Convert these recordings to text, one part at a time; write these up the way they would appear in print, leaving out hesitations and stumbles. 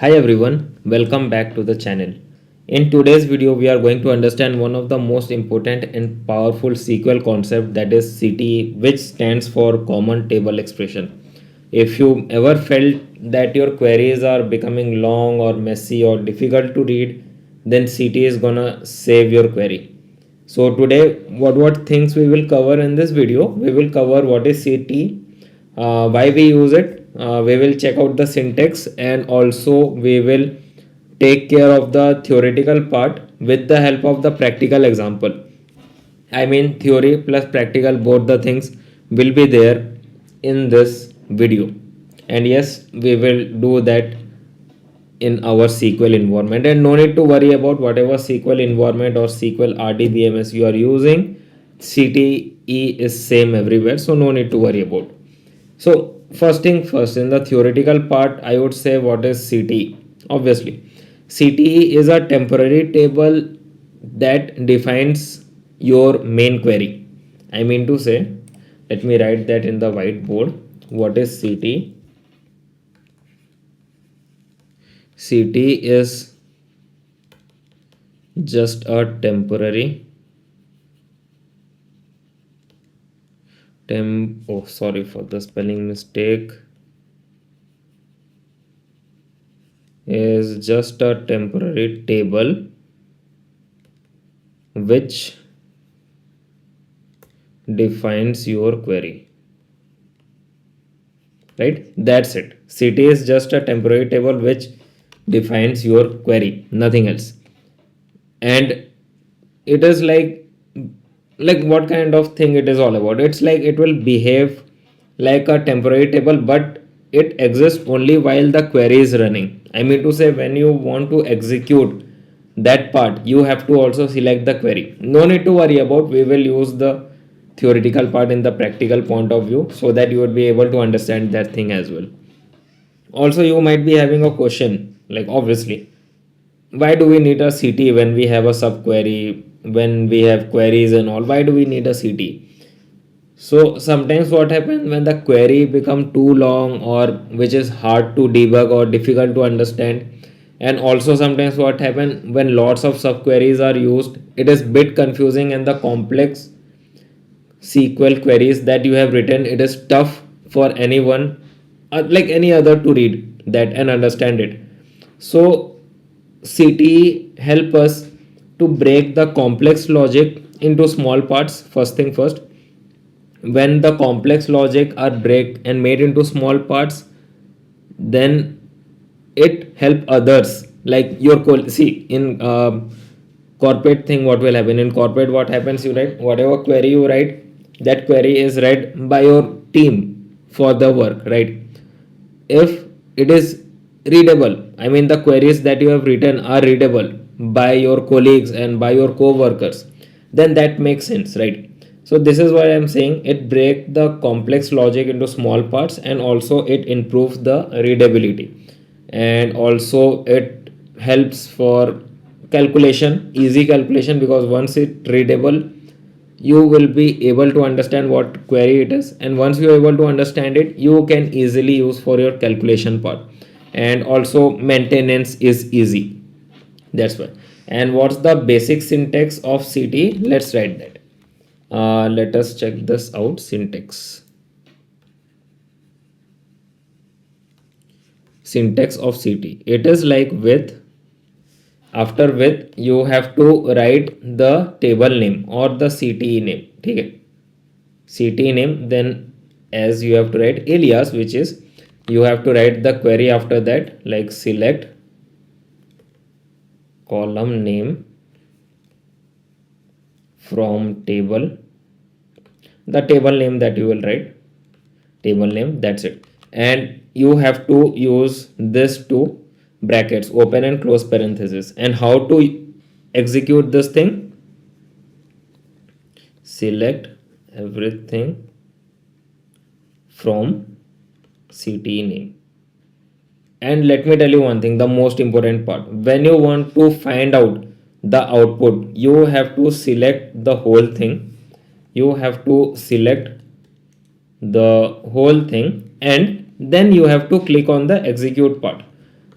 Hi everyone, welcome back to the channel. In today's video, we are going to understand one of the most important and powerful SQL concept, that is CTE, which stands for Common Table Expression. If you ever felt that your queries are becoming long or messy or difficult to read, then CTE is gonna save your query. So today, what things we will cover in this video? We will cover what is CTE, why we use it, we will check out the syntax, and also we will take care of the theoretical part with the help of the practical example. I mean, theory plus practical, both the things will be there in this video. And yes, we will do that in our SQL environment, and no need to worry about whatever SQL environment or SQL RDBMS you are using. CTE is same everywhere, so no need to worry about. So first thing first, in the theoretical part, I would say what is CTE. Obviously, CTE is a temporary table that defines your main query. I mean to say, let me write that in the whiteboard. What is CTE? CTE is just a temporary sorry for the spelling mistake, is just a temporary table which defines your query, right? That's it. CTE is just a temporary table which defines your query, nothing else. And it is like what kind of thing it is all about? It's like it will behave like a temporary table, but it exists only while the query is running. I mean to say, when you want to execute that part, you have to also select the query. No need to worry about, we will use the theoretical part in the practical point of view, so that you would be able to understand that thing as well. Also, you might be having a question, like, obviously, why do we need a CT when we have a subquery, when we have queries and all? Why do we need a CT? So sometimes what happens when the query become too long, or which is hard to debug or difficult to understand, and also sometimes what happen when lots of subqueries are used, it is bit confusing, and the complex SQL queries that you have written, it is tough for anyone, like any other, to read that and understand it. So CTE help us to break the complex logic into small parts. First thing first, when the complex logic are break and made into small parts, then it help others, like your see in corporate thing. What will happen in corporate? What happens, you write whatever query you write, that query is read by your team for the work, right? If it is readable, I mean the queries that you have written are readable by your colleagues and by your co-workers, then that makes sense, right? So this is why I'm saying it break the complex logic into small parts, and also it improves the readability, and also it helps for calculation, easy calculation, because once it readable, you will be able to understand what query it is, and once you are able to understand it, you can easily use for your calculation part, and also maintenance is easy. That's why. And what's the basic syntax of CT? Let's write that. Let us check this out. Syntax of CT, it is like with, after with you have to write the table name or the CTE name. Okay, CTE name, then as you have to write alias, which is you have to write the query after that, like select column name from table, the table name that you will write, table name, that's it. And you have to use this two brackets, open and close parenthesis. And how to execute this thing? Select everything from CTE name. And let me tell you one thing, the most important part, when you want to find out the output, you have to select the whole thing. You have to select the whole thing, and then you have to click on the execute part.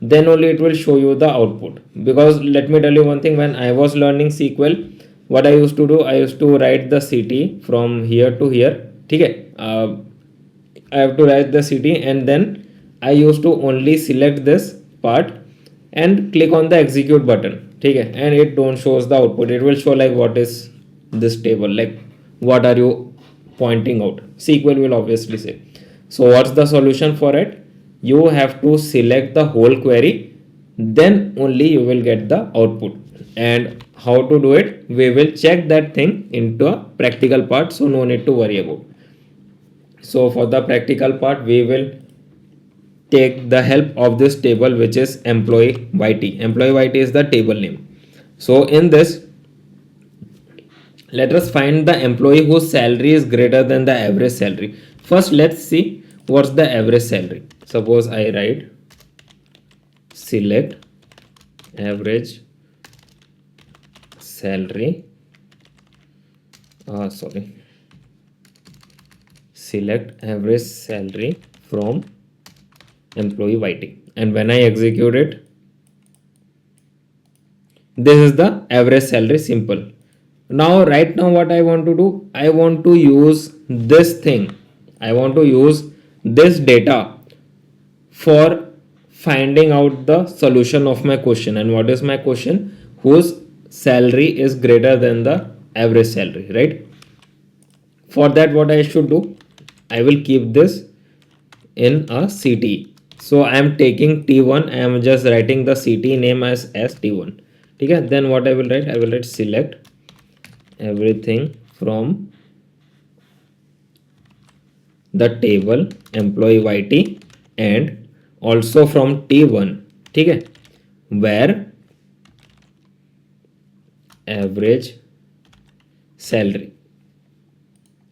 then only it will show you the output. Because let me tell you one thing, when I was learning SQL, what I used to do, I used to write the CTE from here to here. Okay, I have to write the CTE, and then I used to only select this part and click on the execute button. Okay, and it don't shows the output. It will show like what is this table, like what are you pointing out. SQL will obviously say. So what's the solution for it? You have to select the whole query, then only you will get the output. And how to do it, we will check that thing into a practical part, so no need to worry about. So for the practical part, we will take the help of this table, which is employee YT. Employee YT is the table name. So in this, let us find the employee whose salary is greater than the average salary. First, let's see what's the average salary. Suppose I write select average salary. Select average salary from employee YT. And when I execute it, this is the average salary, simple. Now right now what I want to do, I want to use this thing, I want to use this data for finding out the solution of my question. And what is my question? Whose salary is greater than the average salary, right? For that, what I should do, I will keep this in a CTE. So I am taking T1, I am just writing the CTE name as T1. Okay, then what I will write, I will write select everything from the table employee YT and also from T1. Okay, where average salary,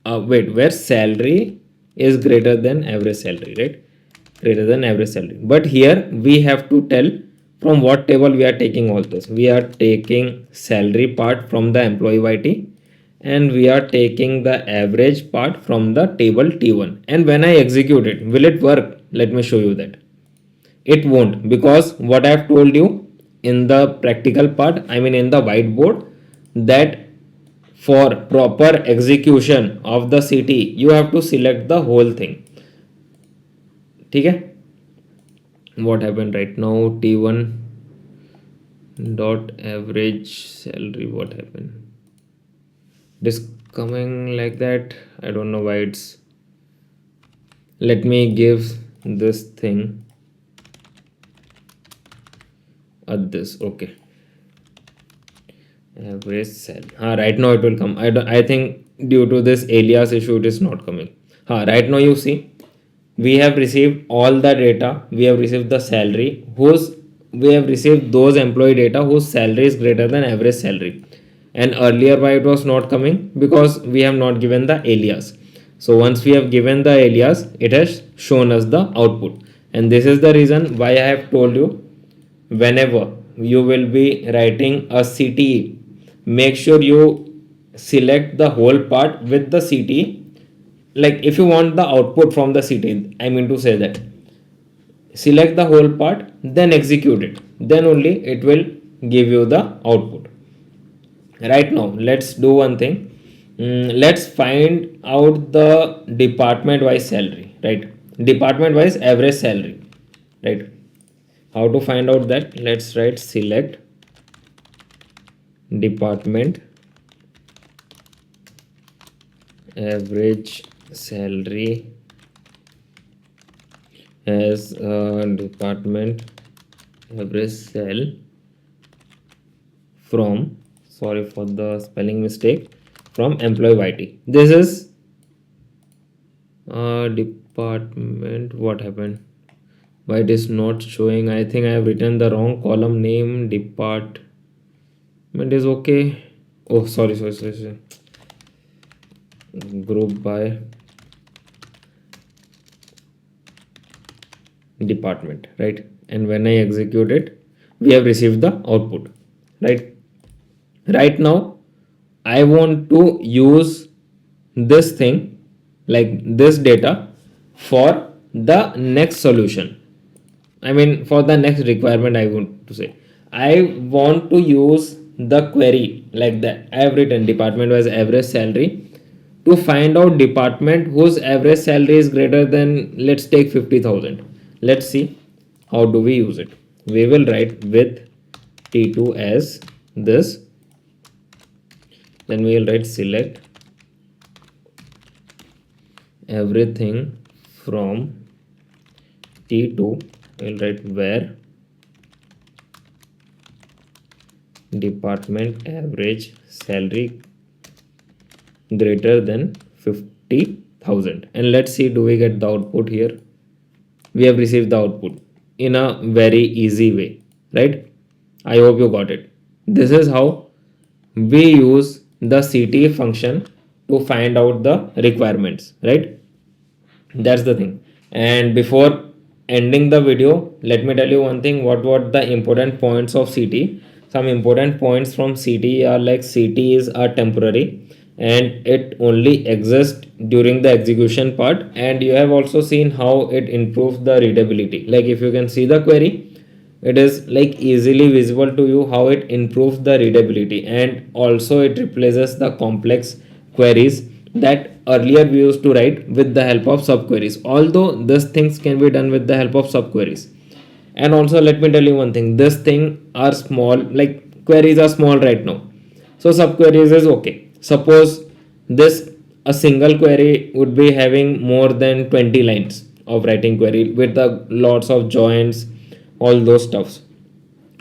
where salary is greater than average salary, right? Greater than average salary. But here we have to tell from what table we are taking all this. We are taking salary part from the employee YT, and we are taking the average part from the table T1. And when I execute it, will it work? Let me show you that. It won't, because what I have told you in the practical part, I mean in the whiteboard, that for proper execution of the CTE, you have to select the whole thing. Okay, what happened right now? T1 dot average salary, what happened? It is coming like that. I don't know why it's. Let me give this thing at this. Okay, average cell. Right now it will come. I think due to this alias issue it is not coming. Right now you see, we have received all the data. We have received the salary we have received those employee data whose salary is greater than average salary. And earlier why it was not coming? Because we have not given the alias. So once we have given the alias, it has shown us the output. And this is the reason why I have told you, whenever you will be writing a CTE, make sure you select the whole part with the CTE. Like if you want the output from the CTE, I mean to say that, select the whole part, then execute it, then only it will give you the output. Right now let's do one thing. Let's find out the department wise salary, right? Department wise average salary, right? How to find out that? Let's write select department average salary as department average cell from, sorry for the spelling mistake, from employee YT. This is department. What happened? Why it is not showing? I think I have written the wrong column name. Department is okay. Oh, sorry. Group by department, right? And when I execute it, we have received the output, right? Right now I want to use this thing, like this data, for the next solution. I mean, for the next requirement, I want to say, I want to use the query like that. I have written department wise average salary to find out department whose average salary is greater than, let's take 50,000. Let's see how do we use it. We will write with T2 as this, then we will write select everything from T2. We'll write where department average salary greater than 50,000, and let's see do we get the output here. We have received the output in a very easy way, right? I hope you got it. This is how we use the CTE function to find out the requirements, right? That's the thing. And before ending the video, let me tell you one thing. What the important points of CT? Some important points from CT are like CT is a temporary and it only exists during the execution part, and you have also seen how it improves the readability. Like if you can see the query, it is like easily visible to you how it improves the readability, and also it replaces the complex queries that earlier we used to write with the help of subqueries, although these things can be done with the help of subqueries. And also let me tell you one thing, this thing are small, like queries are small right now, so subqueries is okay. Suppose this a single query would be having more than 20 lines of writing query with the lots of joins, all those stuffs.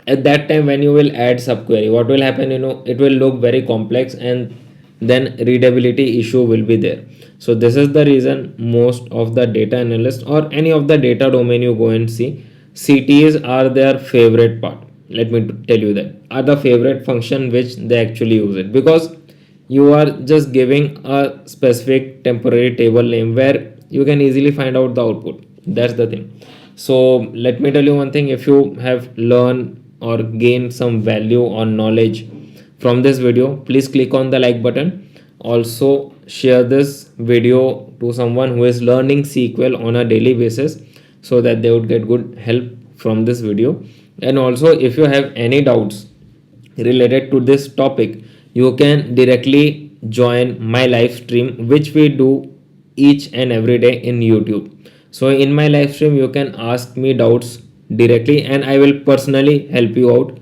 At that time when you will add subquery, what will happen, it will look very complex, and then readability issue will be there. So this is the reason most of the data analysts or any of the data domain you go and see, CTs are their favorite part. Let me tell you that are the favorite function which they actually use it, because you are just giving a specific temporary table name where you can easily find out the output. That's the thing. So let me tell you one thing, if you have learned or gained some value or knowledge from this video, please click on the like button. Also share this video to someone who is learning SQL on a daily basis, so that they would get good help from this video. And also if you have any doubts related to this topic, you can directly join my live stream which we do each and every day in YouTube. So in my live stream you can ask me doubts directly, and I will personally help you out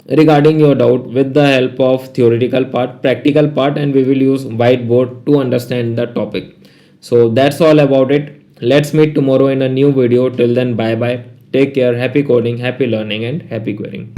regarding your doubt with the help of theoretical part, practical part, and we will use whiteboard to understand the topic. So that's all about it. Let's meet tomorrow in a new video. Till then, bye bye, take care, happy coding, happy learning, and happy querying.